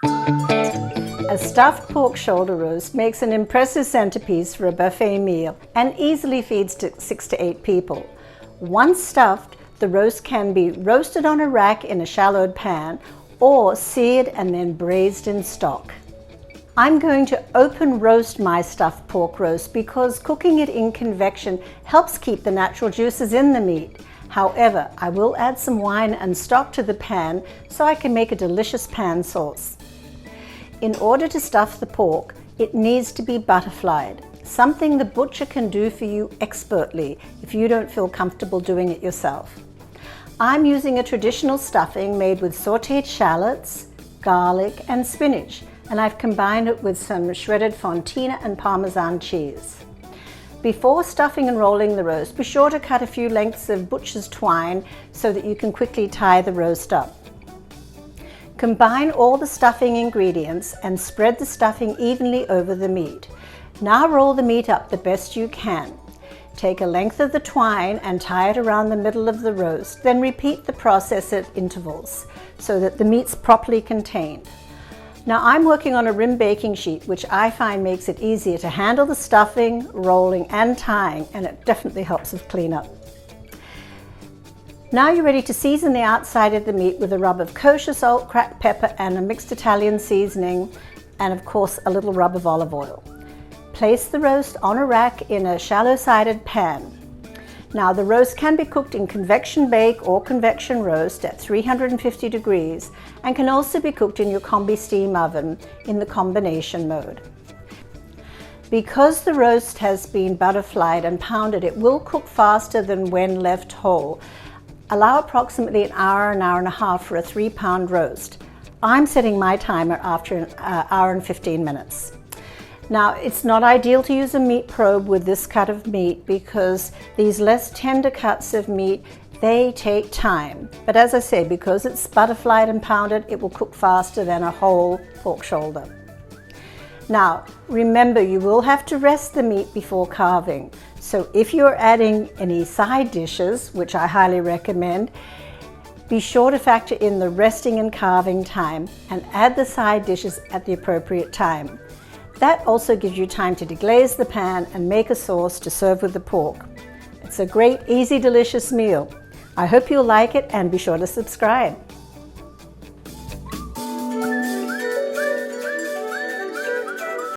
A stuffed pork shoulder roast makes an impressive centerpiece for a buffet meal and easily feeds 6 to 8 people. Once stuffed, the roast can be roasted on a rack in a shallowed pan or seared and then braised in stock. I'm going to open roast my stuffed pork roast because cooking it in convection helps keep the natural juices in the meat. However, I will add some wine and stock to the pan so I can make a delicious pan sauce. In order to stuff the pork, it needs to be butterflied, something the butcher can do for you expertly if you don't feel comfortable doing it yourself. I'm using a traditional stuffing made with sautéed shallots, garlic and spinach, and I've combined it with some shredded Fontina and Parmesan cheese. Before stuffing and rolling the roast, be sure to cut a few lengths of butcher's twine so that you can quickly tie the roast up. Combine all the stuffing ingredients and spread the stuffing evenly over the meat. Now roll the meat up the best you can. Take a length of the twine and tie it around the middle of the roast, then repeat the process at intervals so that the meat's properly contained. Now I'm working on a rim baking sheet, which I find makes it easier to handle the stuffing, rolling and tying, and it definitely helps with cleanup. Now you're ready to season the outside of the meat with a rub of kosher salt, cracked pepper and a mixed Italian seasoning, and of course a little rub of olive oil. Place the roast on a rack in a shallow-sided pan. Now the roast can be cooked in convection bake or convection roast at 350 degrees and can also be cooked in your combi steam oven in the combination mode. Because the roast has been butterflied and pounded, it will cook faster than when left whole. Allow approximately an hour and a half for a 3-pound roast. I'm setting my timer after an hour and 15 minutes. Now, it's not ideal to use a meat probe with this cut of meat because these less tender cuts of meat, they take time. But as I say, because it's butterflied and pounded, it will cook faster than a whole pork shoulder. Now, remember, you will have to rest the meat before carving. So if you're adding any side dishes, which I highly recommend, be sure to factor in the resting and carving time and add the side dishes at the appropriate time. That also gives you time to deglaze the pan and make a sauce to serve with the pork. It's a great, easy, delicious meal. I hope you'll like it and be sure to subscribe.